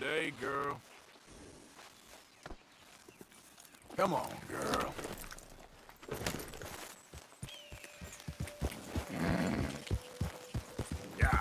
day, girl. Come on, girl. Yeah.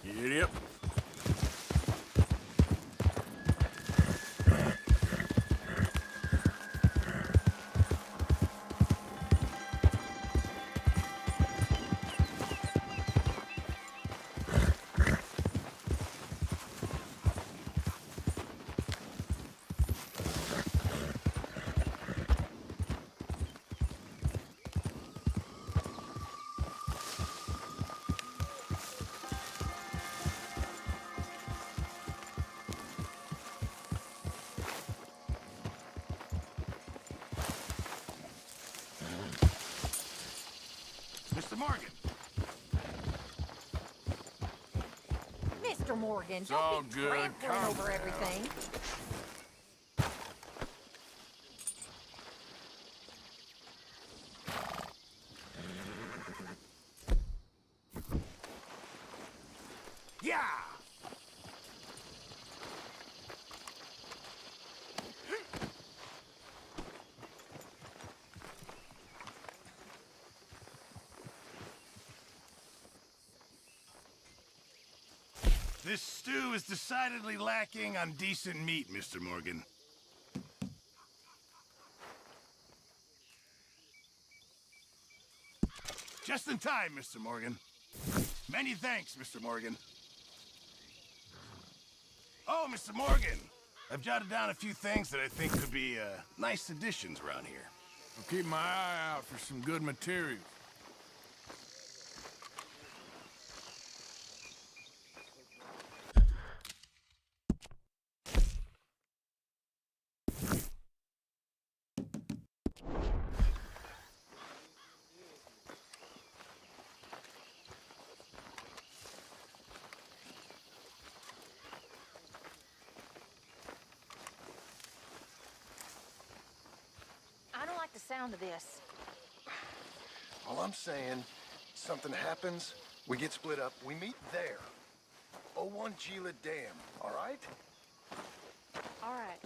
Yep. Mr. Morgan. Mr. Morgan, It's all don't be good. trampling Calm over down. everything. Yeah! This stew is decidedly lacking on decent meat, Mr. Morgan. Just in time, Mr. Morgan. Many thanks, Mr. Morgan. Oh, Mr. Morgan! I've jotted down a few things that I think could be, nice additions around here. I'll keep my eye out for some good materials. I don't like the sound of this. All I'm saying, something happens, we get split up, we meet there. 01 Gila Dam, all right? All right.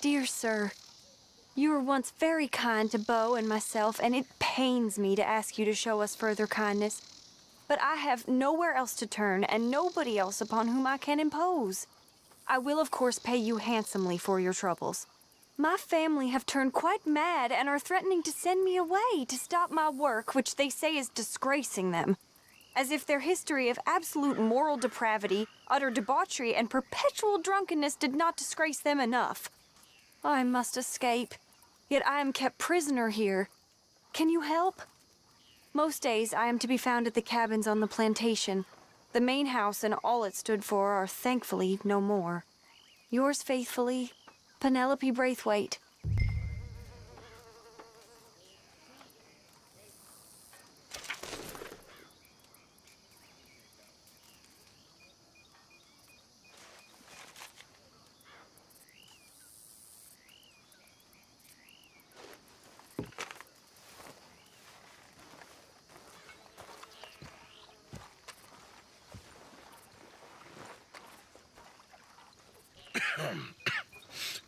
Dear sir, you were once very kind to Beau and myself, and it pains me to ask you to show us further kindness. But I have nowhere else to turn, and nobody else upon whom I can impose. I will, of course, pay you handsomely for your troubles. My family have turned quite mad and are threatening to send me away to stop my work, which they say is disgracing them. As if their history of absolute moral depravity, utter debauchery, and perpetual drunkenness did not disgrace them enough. I must escape, yet I am kept prisoner here. Can you help? Most days I am to be found at the cabins on the plantation. The main house and all it stood for are thankfully no more. Yours faithfully, Penelope Braithwaite.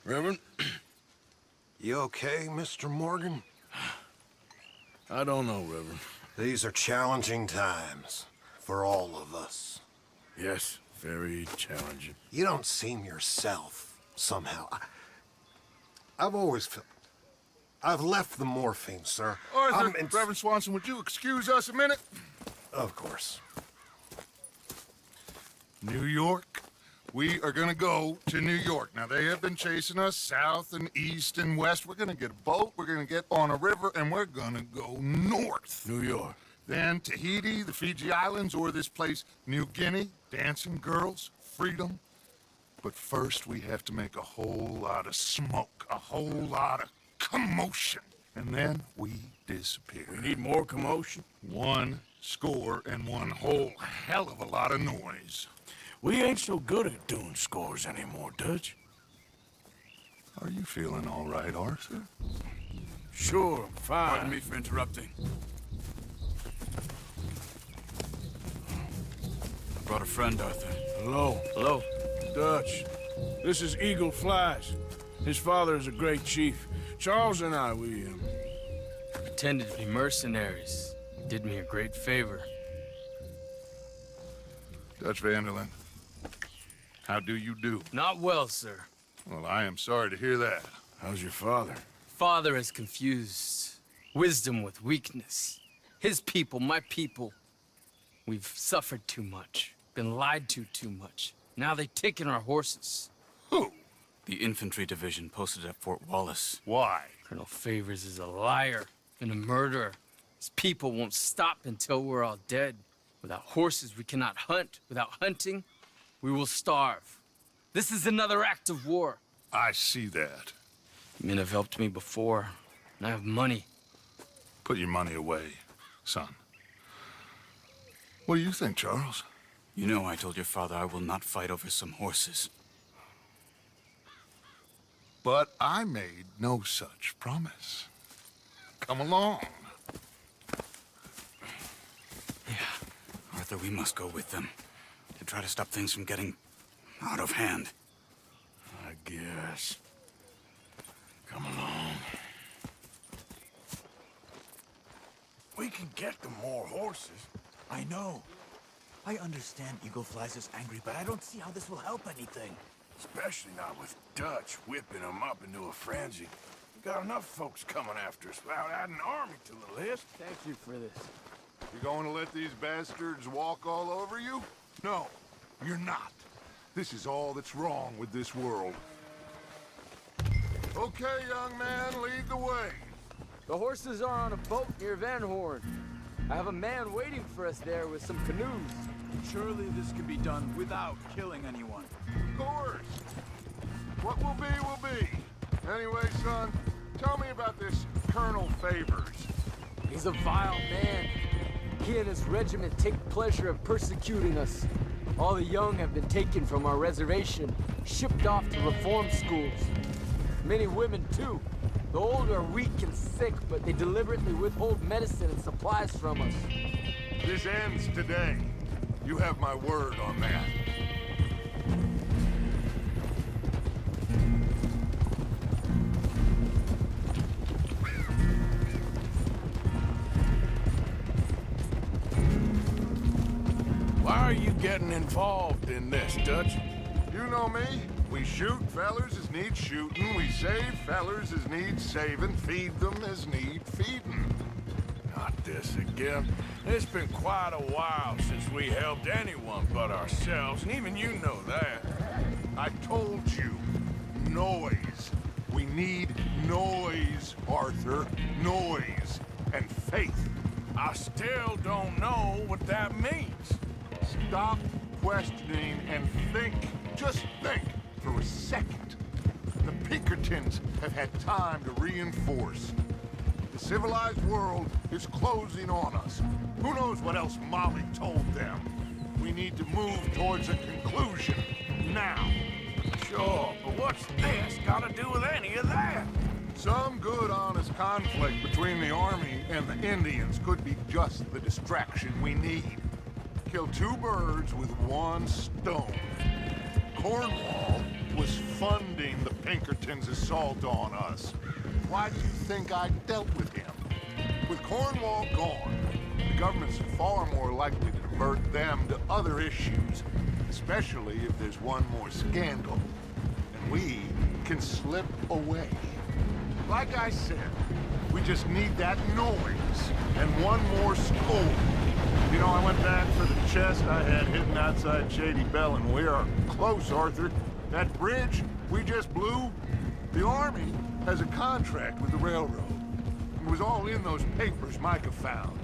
Reverend? You okay, Mr. Morgan? I don't know, Reverend. These are challenging times for all of us. Yes, very challenging. You don't seem yourself, somehow. I've always felt... I've left the morphine, sir. Arthur, Reverend Swanson, would you excuse us a minute? Of course. New York? We are gonna go to New York. Now, they have been chasing us south and east and west. We're gonna get a boat, we're gonna get on a river, and we're gonna go north. New York. Then Tahiti, the Fiji Islands, or this place, New Guinea, dancing girls, freedom. But first, we have to make a whole lot of smoke, a whole lot of commotion. And then we disappear. We need more commotion. 1 score and one whole hell of a lot of noise. We ain't so good at doing scores anymore, Dutch. Are you feeling all right, Arthur? Sure, I'm fine. Pardon me for interrupting. I brought a friend, Arthur. Hello. Hello. Dutch. This is Eagle Flies. His father is a great chief. Charles and I, we pretended to be mercenaries. Did me a great favor. Dutch Vanderlyn, how do you do? Not well, sir. Well, I am sorry to hear that. How's your father? Father has confused wisdom with weakness. His people, my people. We've suffered too much. Been lied to too much. Now they've taken our horses. Who? The infantry division posted at Fort Wallace. Why? Colonel Favors is a liar and a murderer. His people won't stop until we're all dead. Without horses, we cannot hunt. Without hunting, we will starve. This is another act of war. I see that. Men have helped me before, and I have money. Put your money away, son. What do you think, Charles? You know I told your father I will not fight over some horses. But I made no such promise. Come along. Arthur, we must go with them to try to stop things from getting out of hand. I guess. Come along. We can get them more horses. I know. I understand Eagle Flies is angry, but I don't see how this will help anything. Especially not with Dutch whipping them up into a frenzy. We got enough folks coming after us without adding an army to the list. Thank you for this. You going to let these bastards walk all over you? No, you're not. This is all that's wrong with this world. Okay, young man, lead the way. The horses are on a boat near Van Horn. I have a man waiting for us there with some canoes. Surely this can be done without killing anyone. Of course. What will be. Anyway, son, tell me about this Colonel Favors. He's a vile man. He and his regiment take pleasure in persecuting us. All the young have been taken from our reservation, shipped off to reform schools. Many women, too. The old are weak and sick, but they deliberately withhold medicine and supplies from us. This ends today. You have my word on that. Why are you getting involved in this, Dutch? You know me. We shoot fellers as need shooting. We save fellers as need saving. Feed them as need feeding. Not this again. It's been quite a while since we helped anyone but ourselves, and even you know that. I told you. Noise. We need noise, Arthur. Noise. And faith. I still don't know what that means. Stop questioning and think. Just think for a second. The Pinkertons have had time to reinforce. The civilized world is closing on us. Who knows what else Molly told them? We need to move towards a conclusion now. Sure, but what's this got to do with any of that? Some good, honest conflict between the army and the Indians could be just the distraction we need. Kill two birds with one stone. Cornwall was funding the Pinkertons' assault on us. Why do you think I dealt with him? With Cornwall gone, the government's far more likely to divert them to other issues, especially if there's one more scandal. And we can slip away. Like I said, we just need that noise and one more score. You know, I went back for the chest I had hidden outside Shady Bell, and we are close, Arthur. That bridge we just blew, the Army has a contract with the railroad. It was all in those papers Micah found.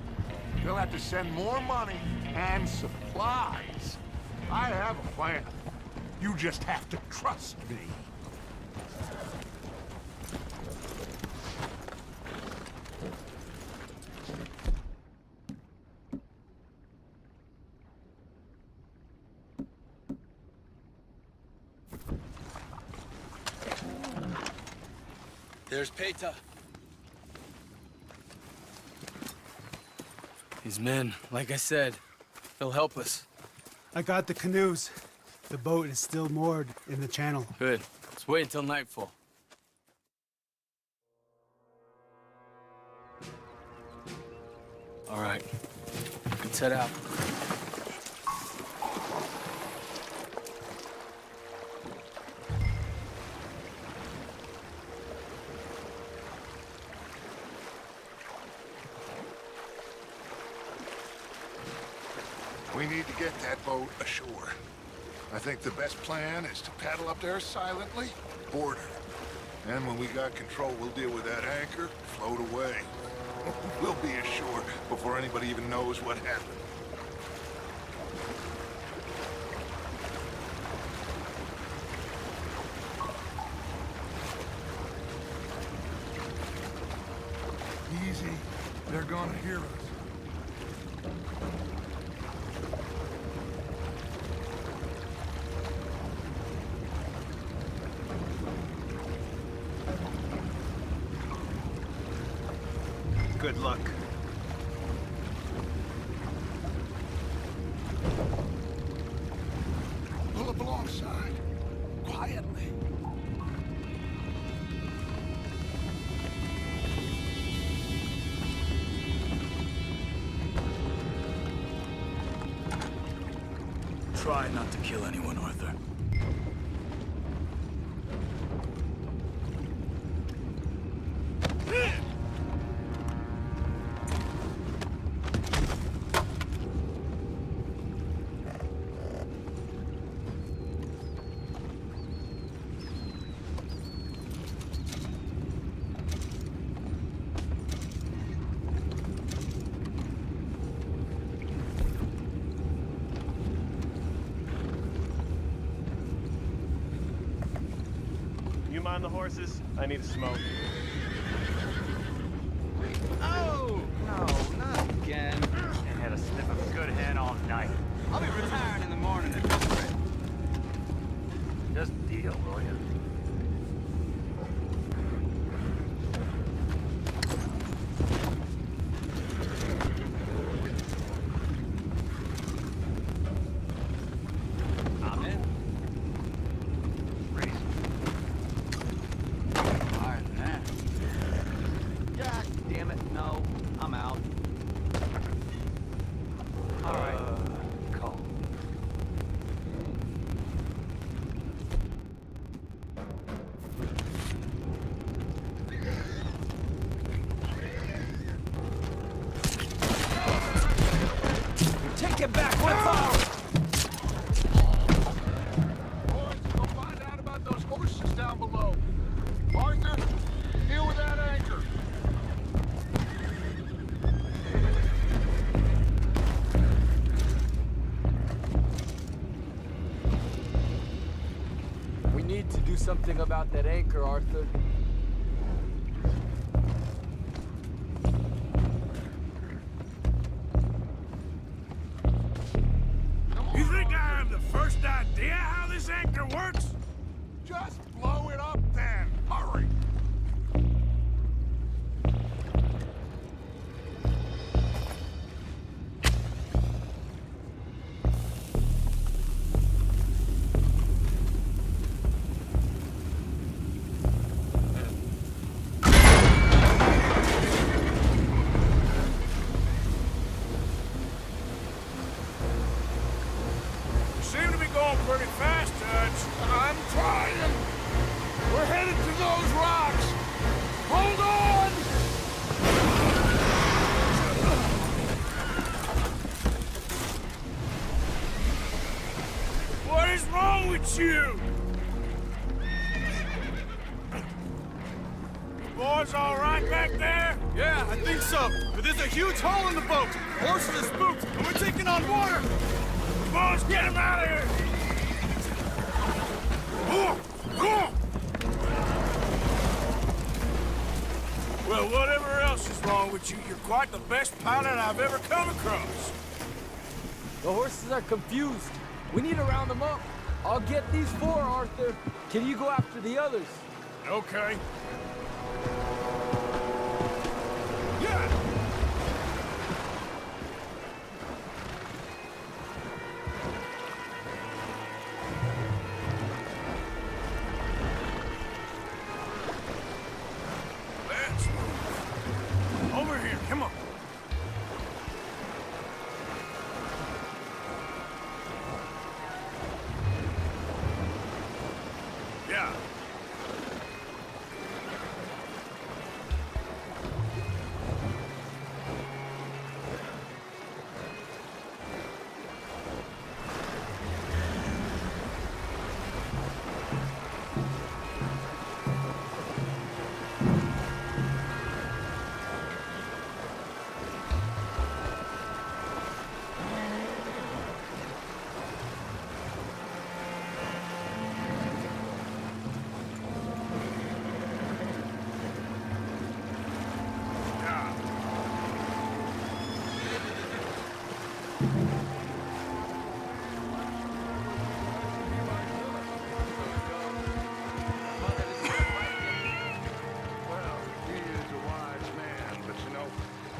They'll have to send more money and supplies. I have a plan. You just have to trust me. There's Peta. These men, like I said, they'll help us. I got the canoes. The boat is still moored in the channel. Good. Let's wait until nightfall. All right. Let's head out. We need to get that boat ashore. I think the best plan is to paddle up there silently, board her. And when we got control, we'll deal with that anchor, float away. We'll be ashore before anybody even knows what happened. Easy. They're gonna hear us. Good luck. Pull up alongside. Quietly. Try not to kill anyone, Arthur. You mind the horses? I need a smoke. Oh! No, not again. And had a sniff of a good hen all night. I'll be retiring in the morning at this rate. Just deal, will you? I'm in. Higher than that. Get back, one power! Boys, go find out about those horses down below. Arthur, deal with that anchor. We need to do something about that anchor, Arthur. You think I have the first idea how this anchor works? Just blow it up then. Hurry. You seem to be going pretty fast, Dutch. I'm trying. We're headed to those rocks. Hold on! What is wrong with you? Boys all right back there? Yeah, I think so. But there's a huge hole in the boat. Horses are spooked, and we're taking on water. Boys, get him out of here! Well, whatever else is wrong with you, you're quite the best pilot I've ever come across. The horses are confused. We need to round them up. I'll get these 4, Arthur. Can you go after the others? Okay. Yeah! Let's move. Over here, come on. Yeah. Well, he is a wise man, but you know,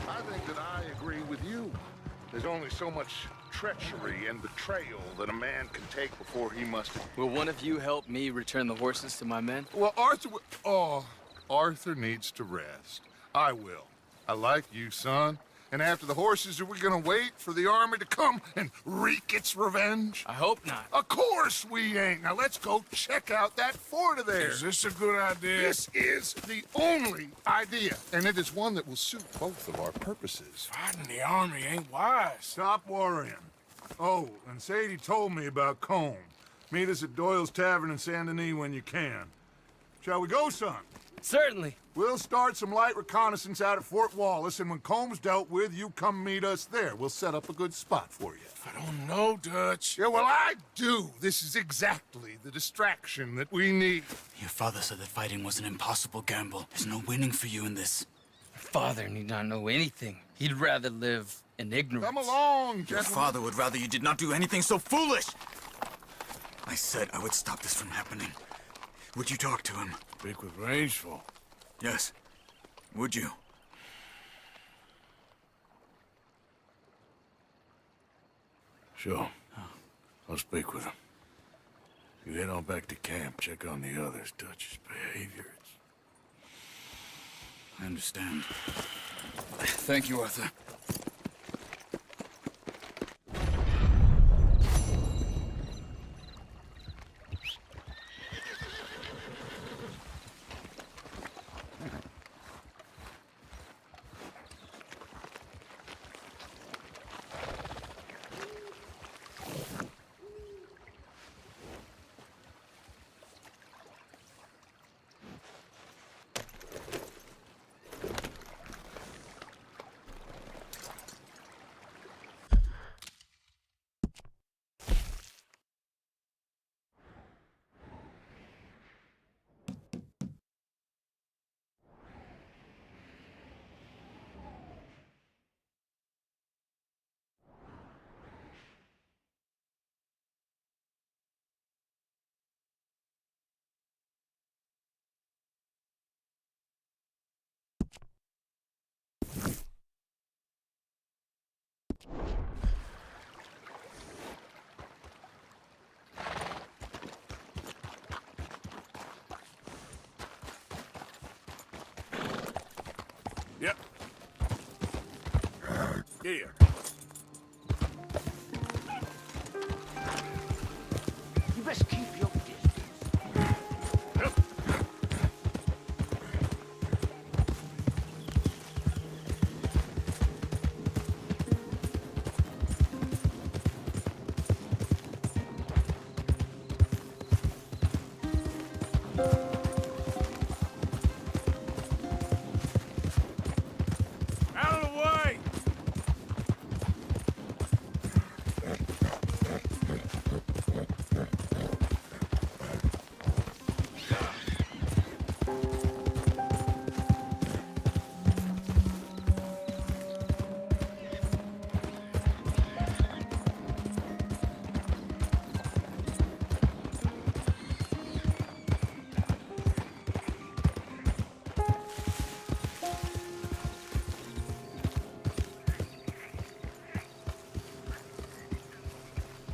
I think that I agree with you. There's only so much treachery and betrayal that a man can take before he must... Will one of you help me return the horses to my men? Well, Arthur needs to rest. I will. I like you, son. And after the horses, are we gonna wait for the army to come and wreak its revenge? I hope not. Of course we ain't. Now let's go check out that fort of theirs. Is this a good idea? This is the only idea, and it is one that will suit both of our purposes. Fighting the army ain't wise. Stop worrying. Oh, and Sadie told me about Combe. Meet us at Doyle's Tavern in Saint Denis when you can. Shall we go, son? Certainly. We'll start some light reconnaissance out at Fort Wallace, and when Comb's dealt with, you come meet us there. We'll set up a good spot for you. I don't know, Dutch. Yeah, well, I do. This is exactly the distraction that we need. Your father said that fighting was an impossible gamble. There's no winning for you in this. Father need not know anything. He'd rather live in ignorance. Come along, Your gentlemen. father would rather you did not do anything so foolish. I said I would stop this from happening. Would you talk to him? Speak with Rangeful. Yes. Would you? Sure. I'll speak with him. You head on back to camp, check on the others, Dutch's behavior. I understand. Thank you, Arthur. Here. You best keep your distance. Out of the way!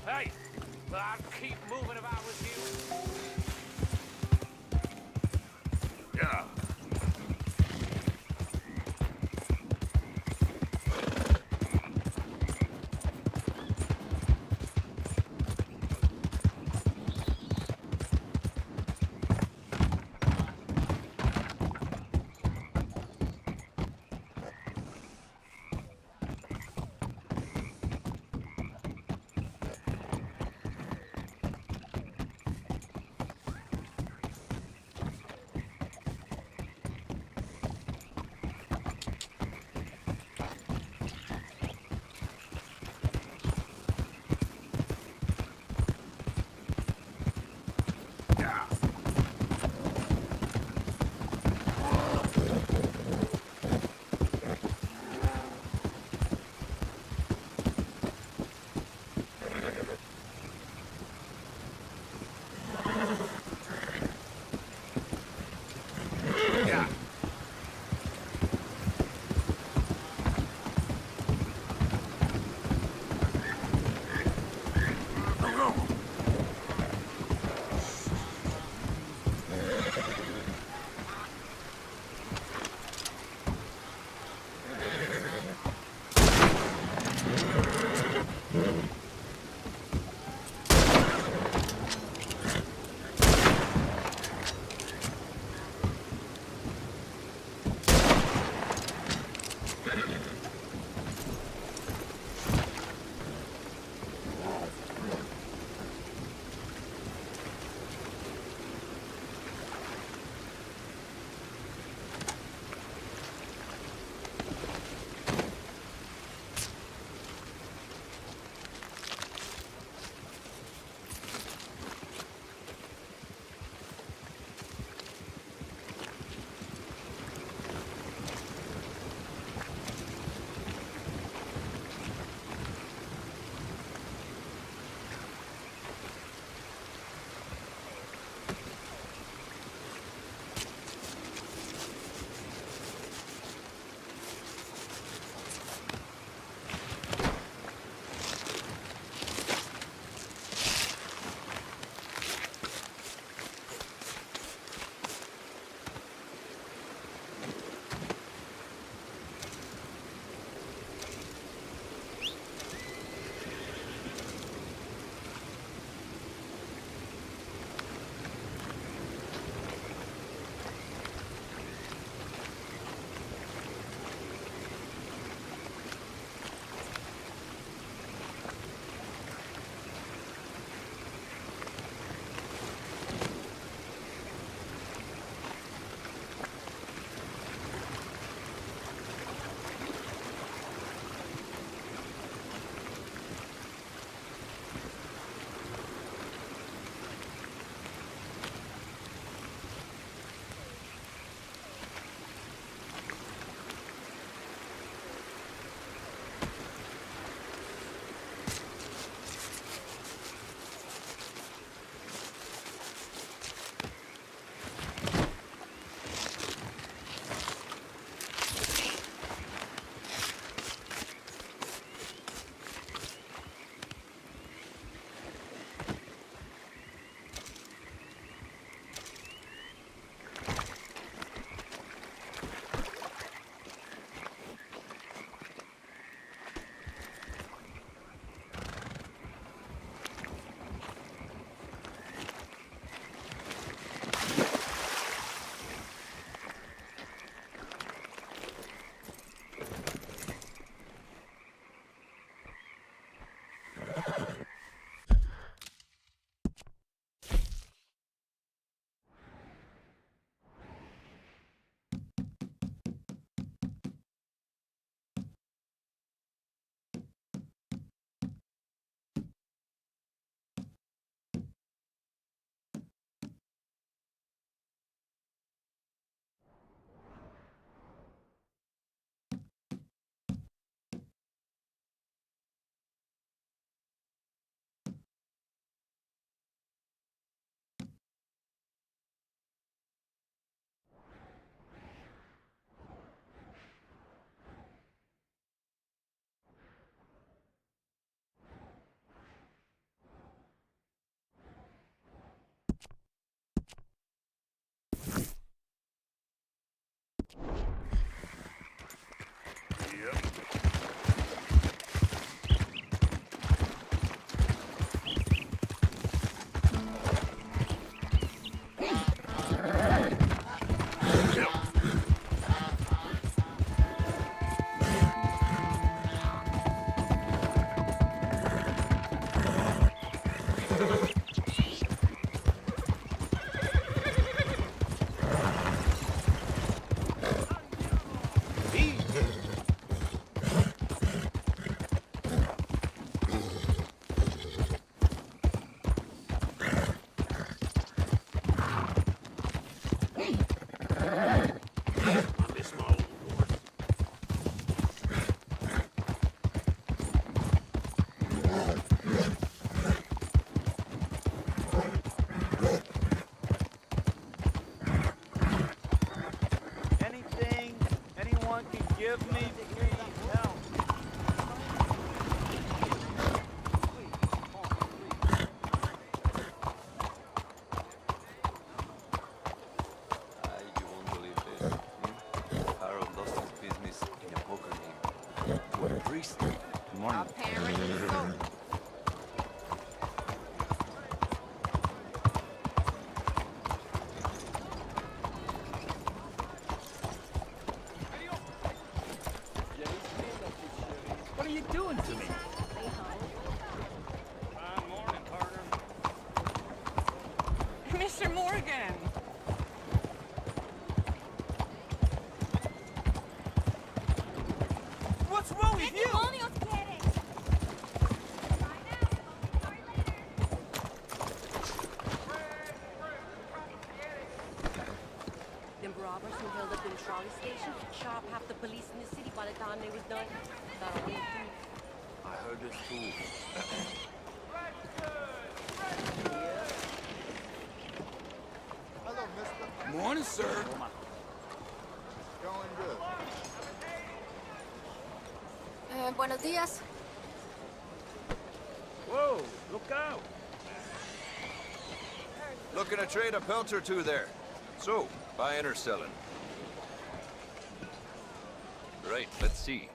Hey, but I'd keep moving if I was you. Yeah. Anything anyone can give me, please help. You won't believe this. Harold lost his business in a poker game. To a priest. Good morning. What are you doing to me? Fine morning, partner. Mr. Morgan! What's wrong with you? Them robbers who held up in the trolley station shot up half the police in the city by the time they was done. Got away too. I heard this too. Hello, mister. Morning, sir. Going good. Buenos días. Whoa, look out. Looking to trade a pelt or two there. So, buying or selling? Right, let's see.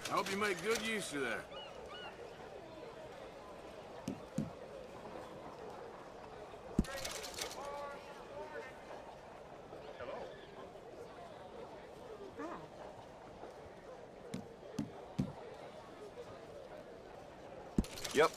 I hope you make good use of that. Yep.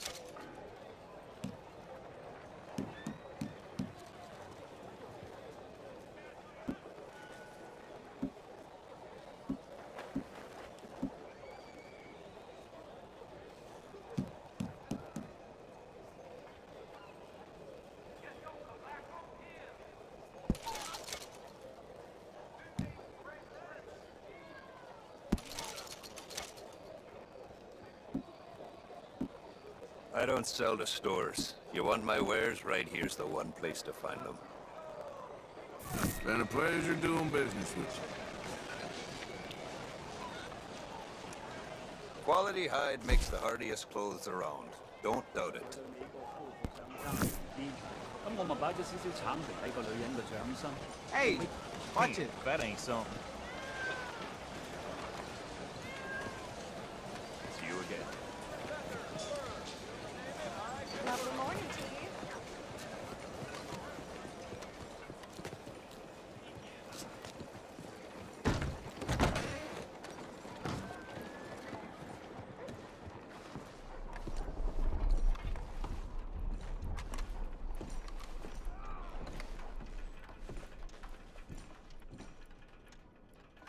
I don't sell to stores. You want my wares? Right here's the one place to find them. Been a pleasure doing business with you. Quality hide makes the hardiest clothes around. Don't doubt it. 咁我咪擺咗少少橙皮喺個女人嘅掌心。 Hey, watch it. That ain't so. It's you again. Lovely morning to you.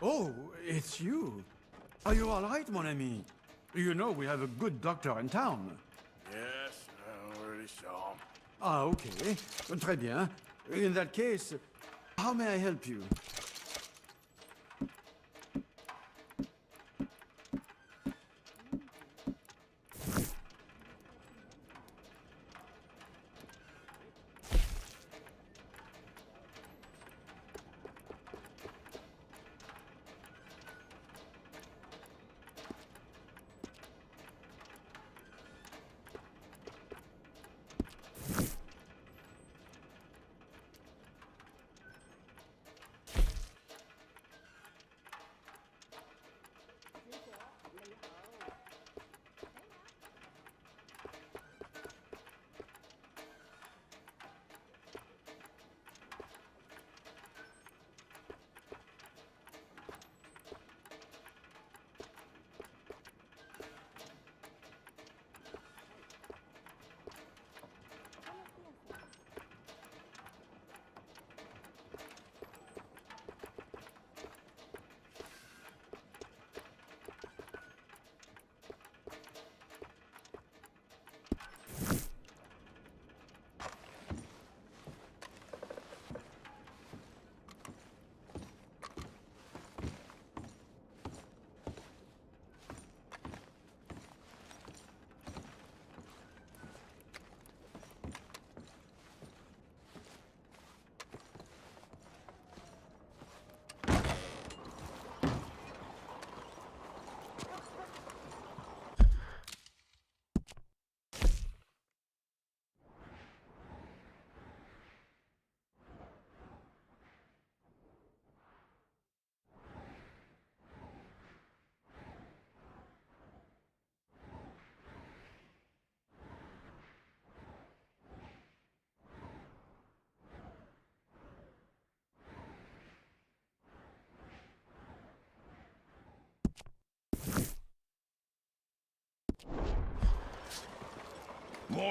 Oh, it's you. Are you all right, mon ami? You know we have a good doctor in town. Yes, I already saw him. Ah, okay. Très bien. In that case, how may I help you?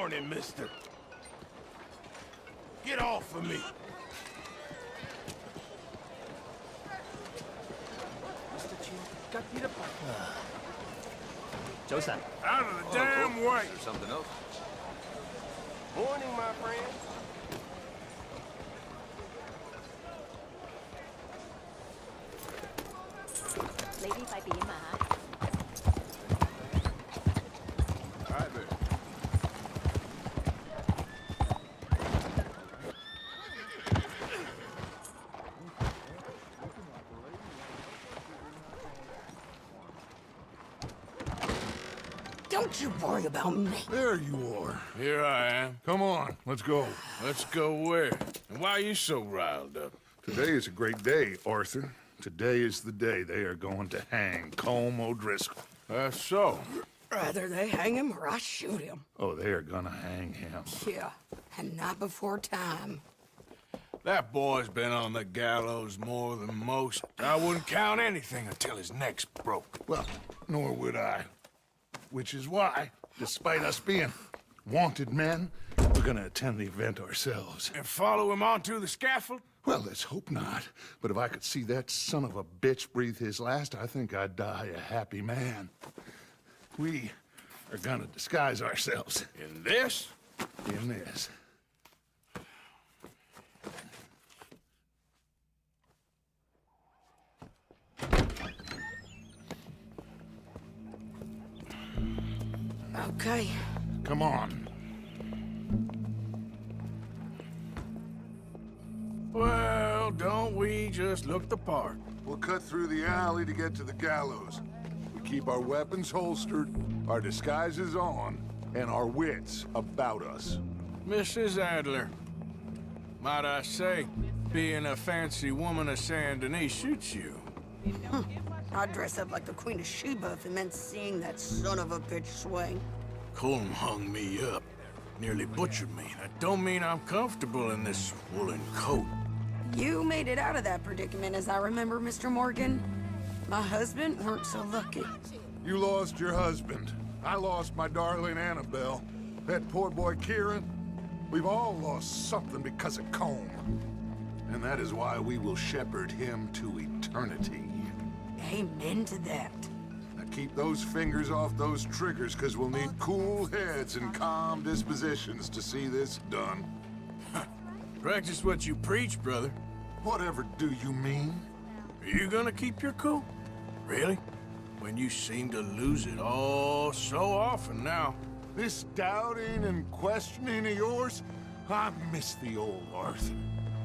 morning, mister. Get off of me. Out of the damn way. Is there something else? Morning, my friend. Lady 快點啊嚇！ Hi there. Don't you worry about me. There you are. Here I am. Come on, let's go. Let's go where? And why are you so riled up? Today is a great day, Arthur. Today is the day they are going to hang Colm O'Driscoll. That's so. Rather they hang him or I shoot him. Oh, they are gonna hang him. Yeah, and not before time. That boy's been on the gallows more than most. I wouldn't count anything until his neck's broke. Well, nor would I. Which is why, despite us being wanted men, we're gonna attend the event ourselves. And follow him onto the scaffold? Well, let's hope not. But if I could see that son of a bitch breathe his last, I think I'd die a happy man. We are gonna disguise ourselves. In this? In this. Okay. Come on. Well, don't we just look the part? We'll cut through the alley to get to the gallows. We keep our weapons holstered, our disguises on, and our wits about us. Mrs. Adler, might I say, being a fancy woman of Saint Denis suits you. I'd dress up like the Queen of Sheba if it meant seeing that son of a bitch swing. Colm hung me up, nearly butchered me. That don't mean I'm comfortable in this woolen coat. You made it out of that predicament, as I remember, Mr. Morgan. My husband weren't so lucky. You lost your husband. I lost my darling Annabelle. That poor boy Kieran. We've all lost something because of Colm. And that is why we will shepherd him to eternity. Amen to that. Now keep those fingers off those triggers, because we'll need cool heads and calm dispositions to see this done. Practice what you preach, brother. Whatever do you mean? Are you gonna keep your cool? Really? When you seem to lose it all so often now. This doubting and questioning of yours, I miss the old Arthur.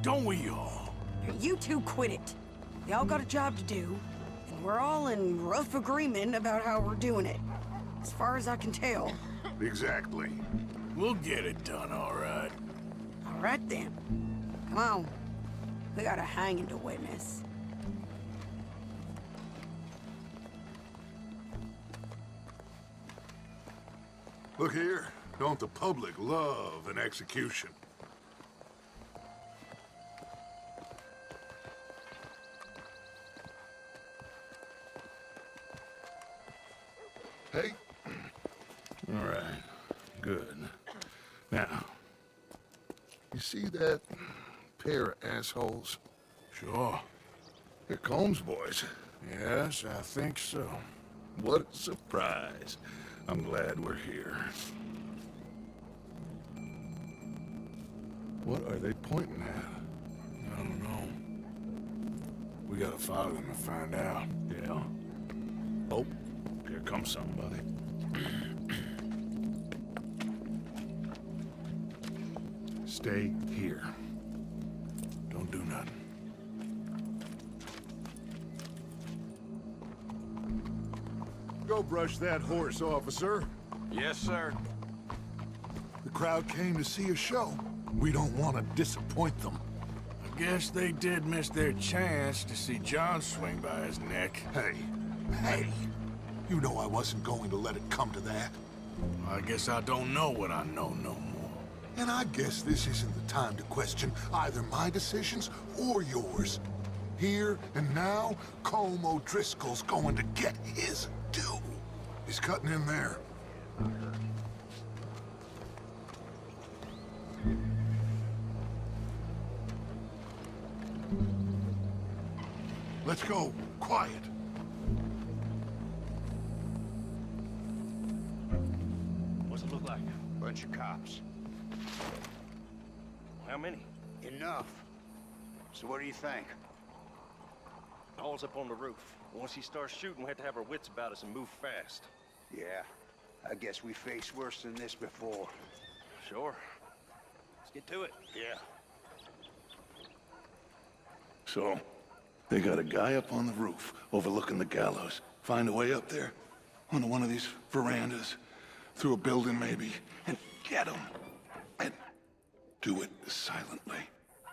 Don't we all? You two quit it. Y'all got a job to do, and we're all in rough agreement about how we're doing it. As far as I can tell. Exactly. We'll get it done, all right. All right, then. Come on. We got a hanging to witness. Look here. Don't the public love an execution? Hey. All right. Good. Now, you see that pair of assholes? Sure. They're Colm's boys. Yes, I think so. What a surprise. I'm glad we're here. What are they pointing at? I don't know. We gotta follow them and find out. Yeah. Oh, here comes somebody. Stay here. Don't do nothing. Go brush that horse, officer. Yes, sir. The crowd came to see a show. We don't want to disappoint them. I guess they did miss their chance to see John swing by his neck. Hey, you know I wasn't going to let it come to that. I guess I don't know what I know no more. And I guess this isn't the time to question either my decisions or yours. Here and now, Colm O'Driscoll's going to get his due. He's cutting in there. Let's go. Quiet. What's it look like? Bunch of cops. How many? Enough. So what do you think? All's up on the roof. Once he starts shooting, we have to have our wits about us and move fast. Yeah, I guess we faced worse than this before. Sure. Let's get to it. Yeah. So, they got a guy up on the roof overlooking the gallows. Find a way up there, onto one of these verandas, through a building maybe, and get him. And do it silently.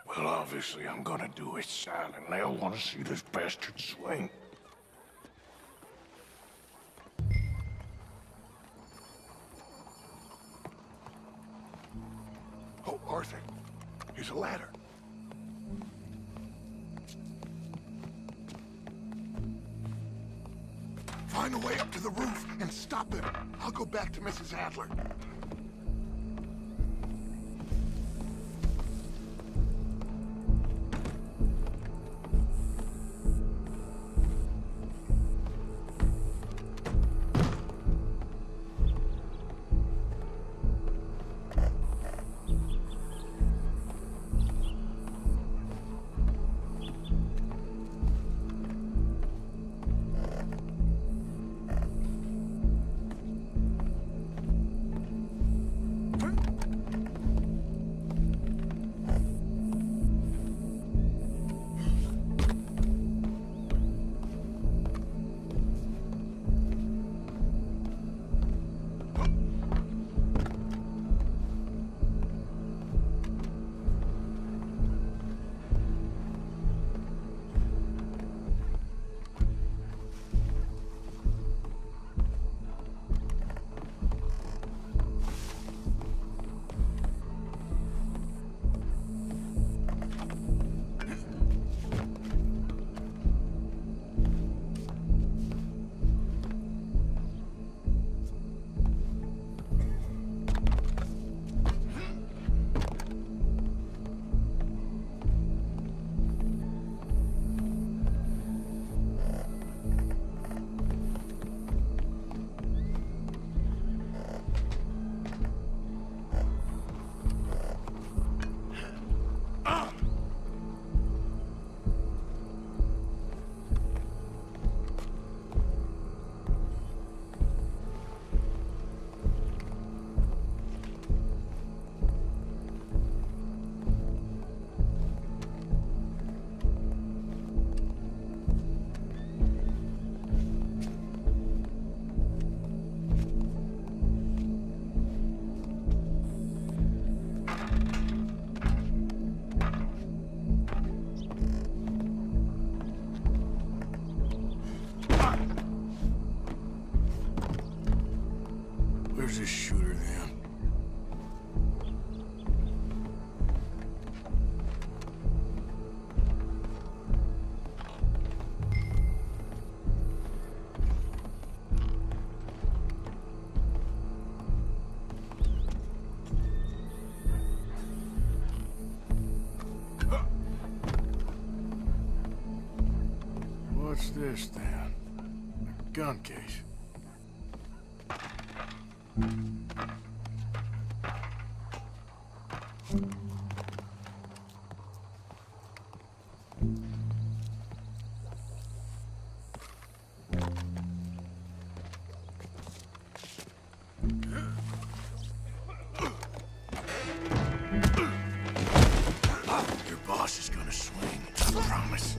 Well, obviously I'm gonna do it silently. I want to see this bastard swing. Oh, Arthur, here's a ladder. Find a way up to the roof and stop him. I'll go back to Mrs. Adler. Where's this shooter then? What's this then? A gun case. Your boss is gonna swing, I promise.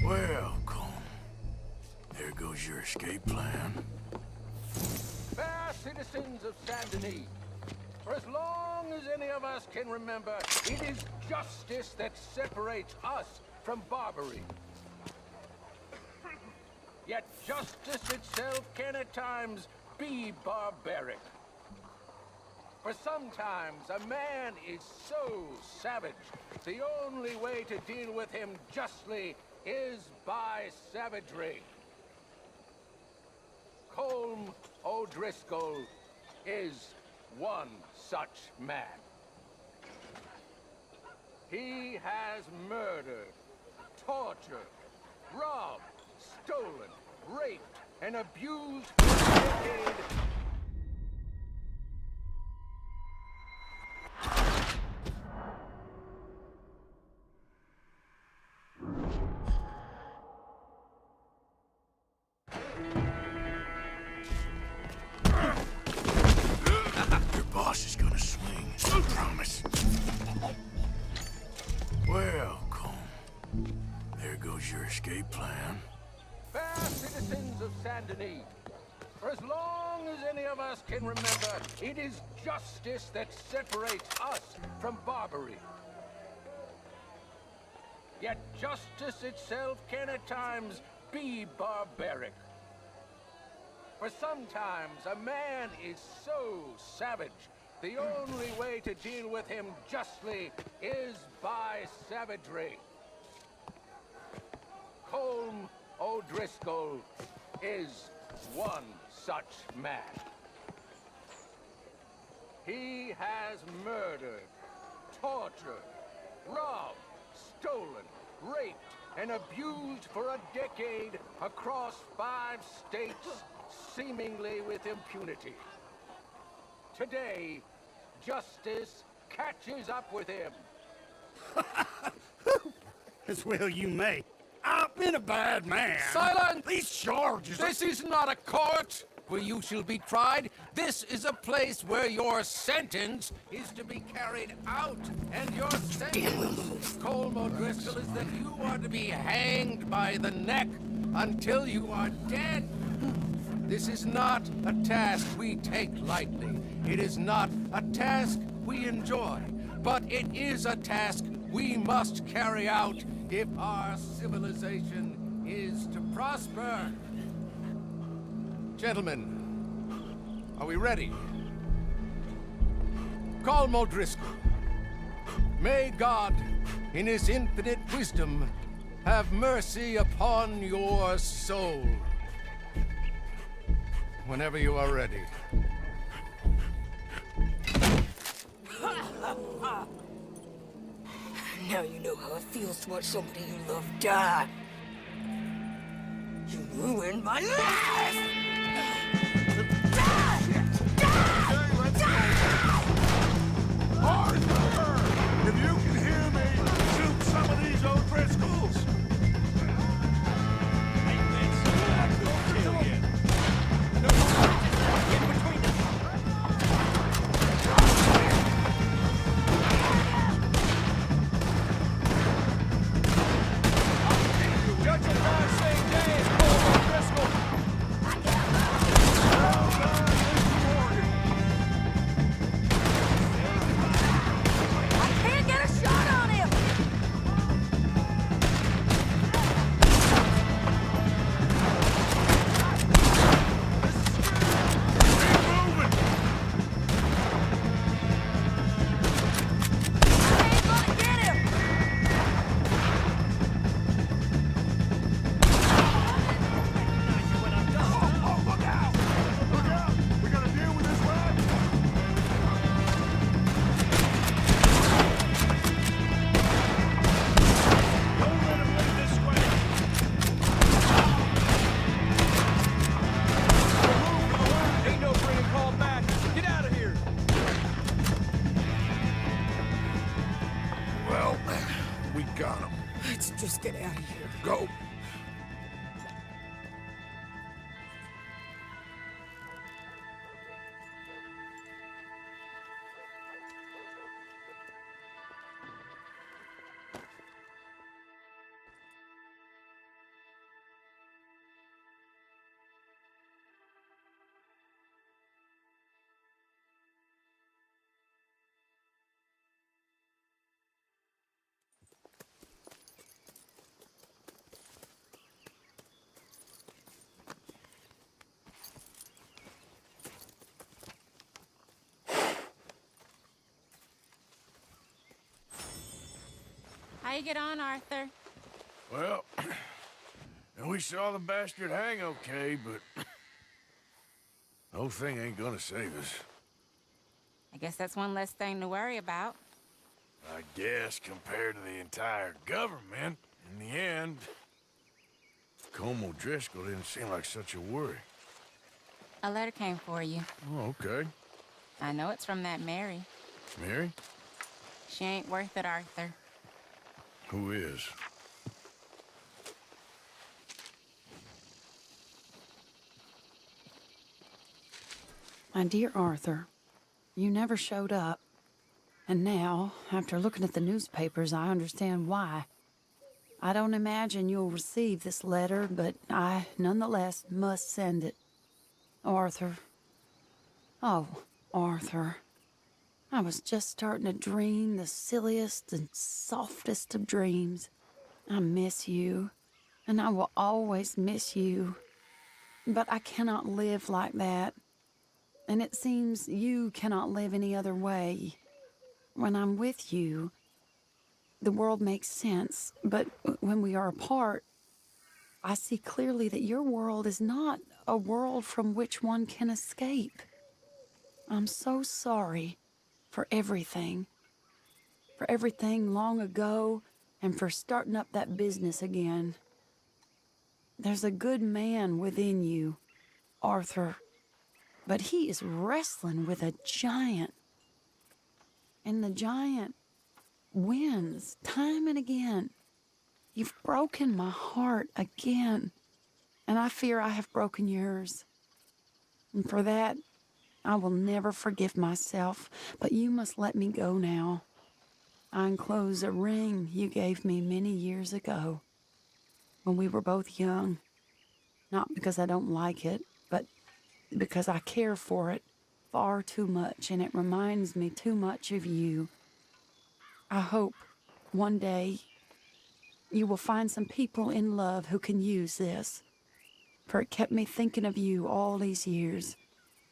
Well, Colm, there goes your escape plan. Fair citizens of Saint Denis, for as long as any of us can remember, it is justice that separates us from Barbary. Yet justice itself can at times be barbaric. For sometimes a man is so savage, the only way to deal with him justly is by savagery. Colm O'Driscoll is one such man. He has murdered, tortured, robbed, stolen, raped, and abused for a decade. Your boss is gonna swing, I promise. Well, Colm, there goes your escape plan. Fair citizens of Saint Denis, for as long as any of us can remember, it is justice that separates us from barbary. Yet justice itself can at times be barbaric. For sometimes a man is so savage, the only way to deal with him justly is by savagery. Colm O'Driscoll is one such man. He has murdered, tortured, robbed, stolen, raped, and abused for a decade across 5 states, seemingly with impunity. Today, justice catches up with him. As well you may. I've been a bad man. Silence! These charges... This is not a court where you shall be tried. This is a place where your sentence is to be carried out. And your sentence, Colm O'Driscoll, is that you are to be hanged by the neck until you are dead. This is not a task we take lightly. It is not a task we enjoy. But it is a task we must carry out if our civilization is to prosper. Gentlemen, are we ready? Colm O'Driscoll, may God, in his infinite wisdom, have mercy upon your soul. Whenever you are ready. Now you know how it feels to watch somebody you love die. You ruined my life! Arthur! If you can hear me, shoot some of these O'Driscolls! Let's just get out of here. Go. How you get on, Arthur? Well, we saw the bastard hang okay, but the whole thing ain't gonna save us. I guess that's one less thing to worry about. I guess compared to the entire government, in the end, Como Driscoll didn't seem like such a worry. A letter came for you. Oh, okay. I know it's from that Mary. Mary? She ain't worth it, Arthur. Who is? My dear Arthur, you never showed up. And now, after looking at the newspapers, I understand why. I don't imagine you'll receive this letter, but I, nonetheless, must send it. Arthur. Oh, Arthur. I was just starting to dream the silliest and softest of dreams. I miss you, and I will always miss you. But I cannot live like that. And it seems you cannot live any other way. When I'm with you, the world makes sense. But when we are apart, I see clearly that your world is not a world from which one can escape. I'm so sorry for everything. For everything long ago, and for starting up that business again. There's a good man within you, Arthur. But he is wrestling with a giant. And the giant wins time and again. You've broken my heart again. And I fear I have broken yours. And for that, I will never forgive myself. But you must let me go now. I enclose a ring you gave me many years ago, when we were both young. Not because I don't like it, but because I care for it far too much, and it reminds me too much of you. I hope one day you will find some people in love who can use this, for it kept me thinking of you all these years,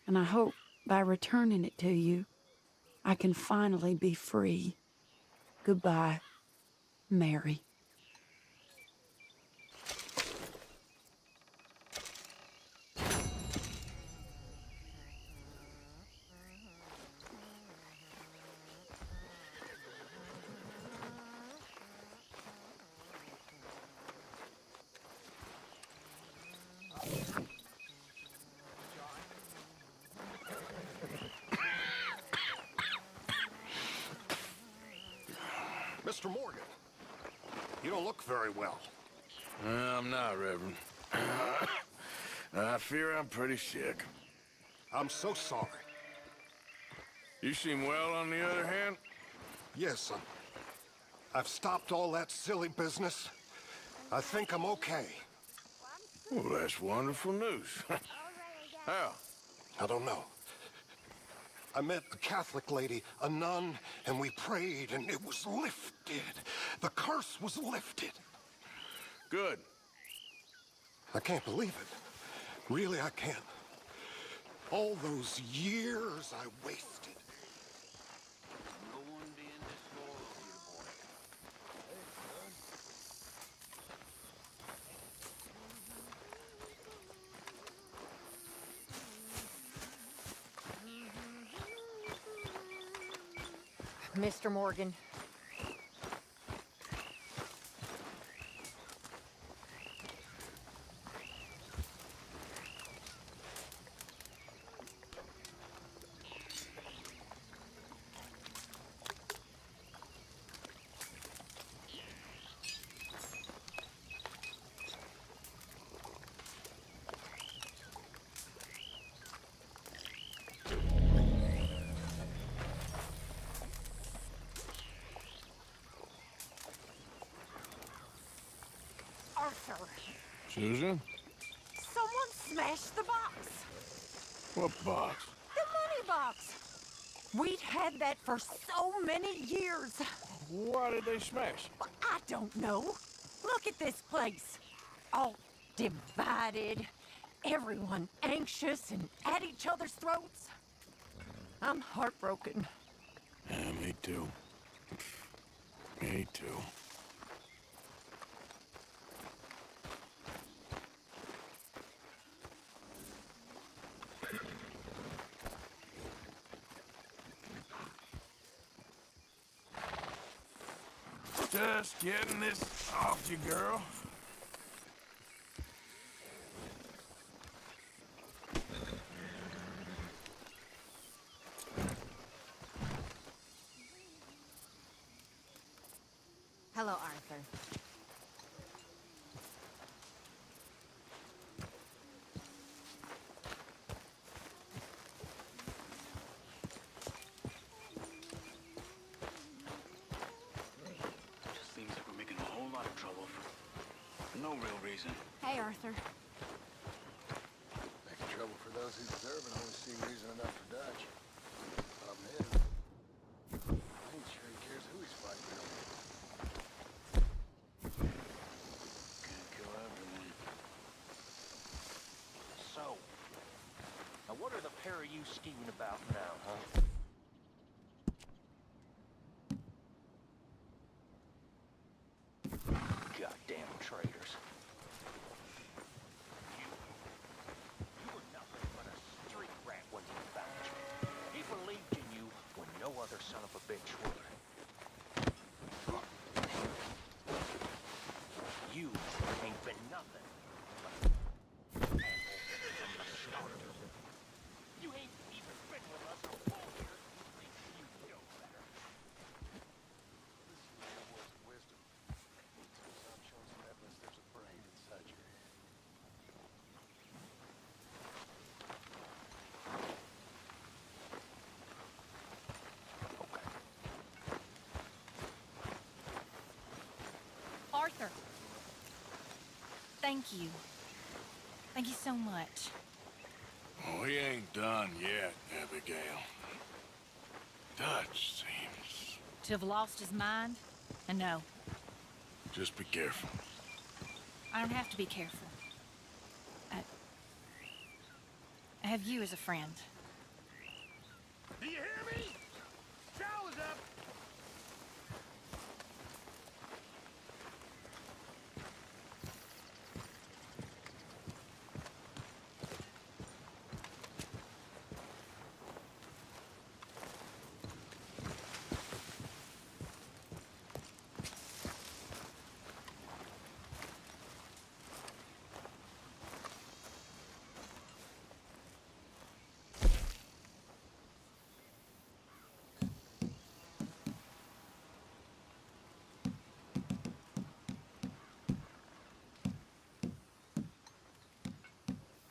and I hope by returning it to you, I can finally be free. Goodbye, Mary. Mr. Morgan, you don't look very well. I'm not, Reverend. I fear I'm pretty sick. I'm so sorry. You seem well, on the other hand? Yes, I've stopped all that silly business. I think I'm okay. Well, that's wonderful news. How? I don't know. I met a Catholic lady, a nun, and we prayed, and it was lifted. The curse was lifted. Good. I can't believe it. Really, I can't. All those years I wasted. No one being disloyal here, boy. Mr. Morgan. Arthur. Susan? Someone smashed the box. What box? The money box. We'd had that for so many years. Why did they smash it? I don't know. Look at this place. All divided. Everyone anxious and at each other's throats. I'm heartbroken. Yeah, me too. Me too. Just getting this off you, girl. Hello, Arthur. Just seems like we're making a whole lot of trouble for no real reason. Hey, Arthur. Making trouble for those who deserve it. I only see reason enough for Dutch. I'm him. I ain't sure he cares who he's fighting. Can't kill everyone. So, now what are the pair of you scheming about now, huh? Goddamn traitors. You were nothing but a street rat when he found you. He believed in you when no other son of a bitch would. You ain't been nothing but a from the start. You ain't even been with us a full year. You think you know better. This is your words of wisdom. Stop showing some evidence there's a brain inside your head. Arthur. Thank you. Thank you so much. Oh, he ain't done yet, Abigail. Dutch seems... To have lost his mind? And no, Just be careful. I don't have to be careful. I have you as a friend. Do you hear me? Shower's up!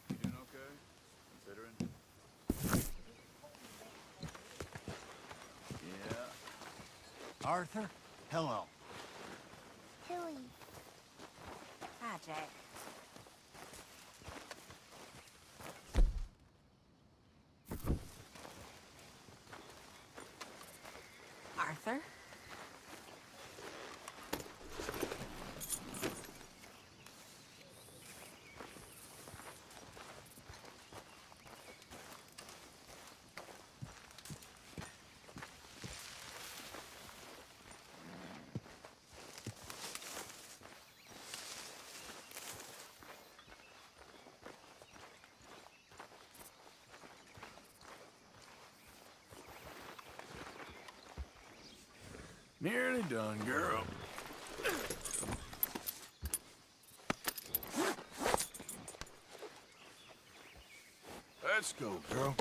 You doing okay? Considering? Yeah. Arthur, hello. Tilly. Hi, Jack. Arthur? Nearly done, girl. Let's go, girl.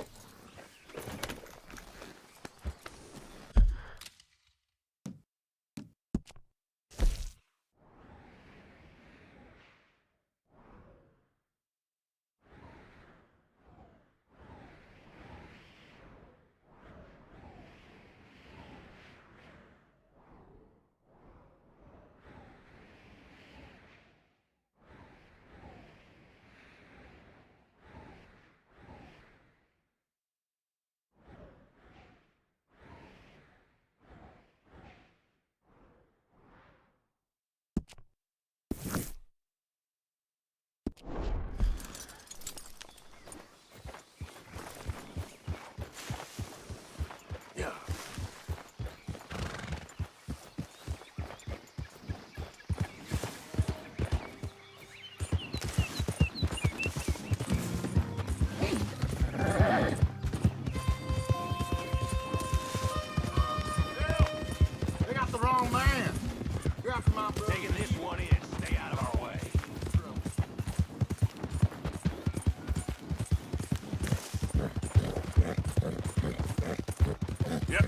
Yep.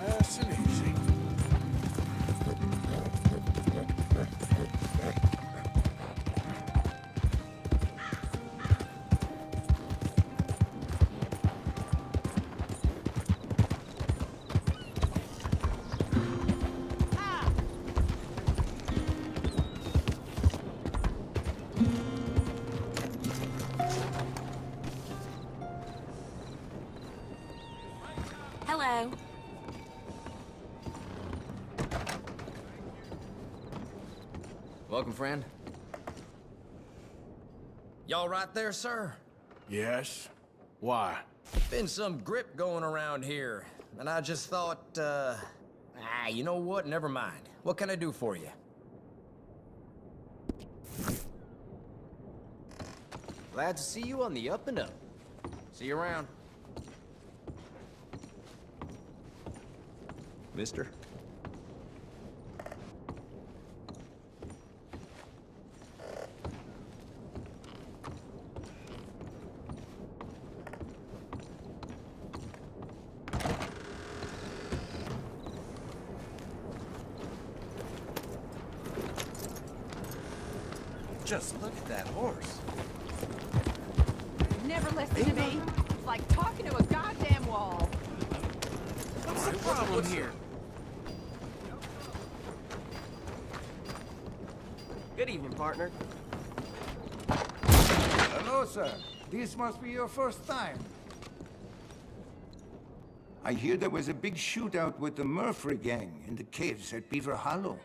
Nice and easy. Hello. Welcome, friend. Y'all right there, sir? Yes? Why? Been some grip going around here, and I just thought, you know what? Never mind. What can I do for you? Glad to see you on the up and up. See you around. Mister? Just look at that horse. Never listen to me. It's like talking to a goddamn wall. What's the problem here? Good evening, partner. Hello, sir. This must be your first time. I hear there was a big shootout with the Murphy gang in the caves at Beaver Hollow.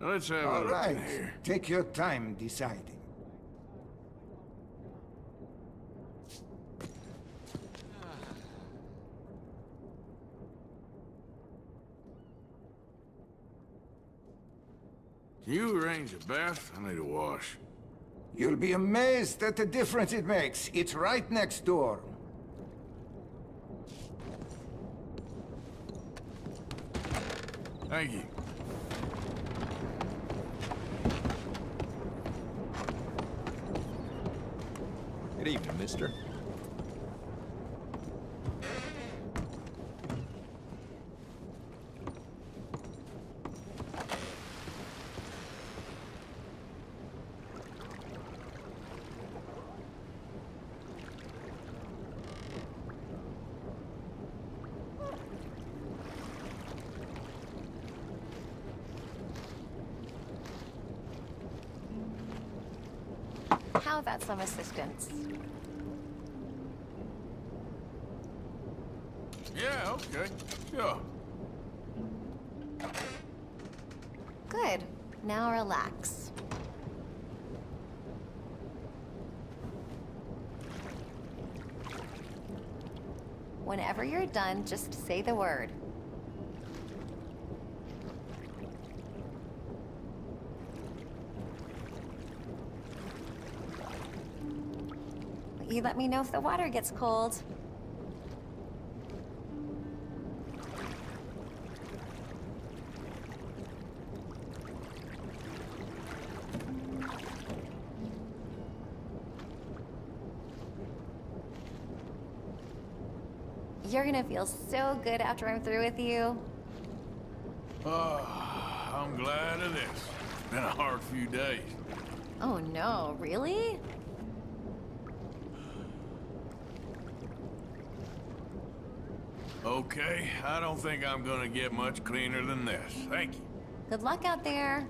Let's have a All look right. in here. Take your time deciding. Can you arrange a bath? I need a wash. You'll be amazed at the difference it makes. It's right next door. Thank you. Good evening, mister. How about some assistance? Yeah, okay. Sure. Good. Now relax. Whenever you're done, just say the word. You let me know if the water gets cold. You're gonna feel so good after I'm through with you. Oh, I'm glad of this. It's been a hard few days. Oh no, really? Okay, I don't think I'm gonna get much cleaner than this. Thank you. Good luck out there.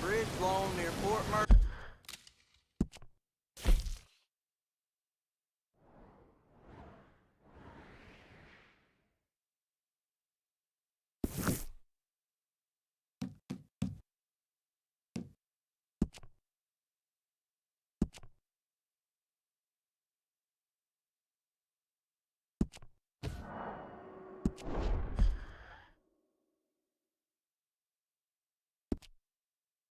Bridge blown near Fort Murray.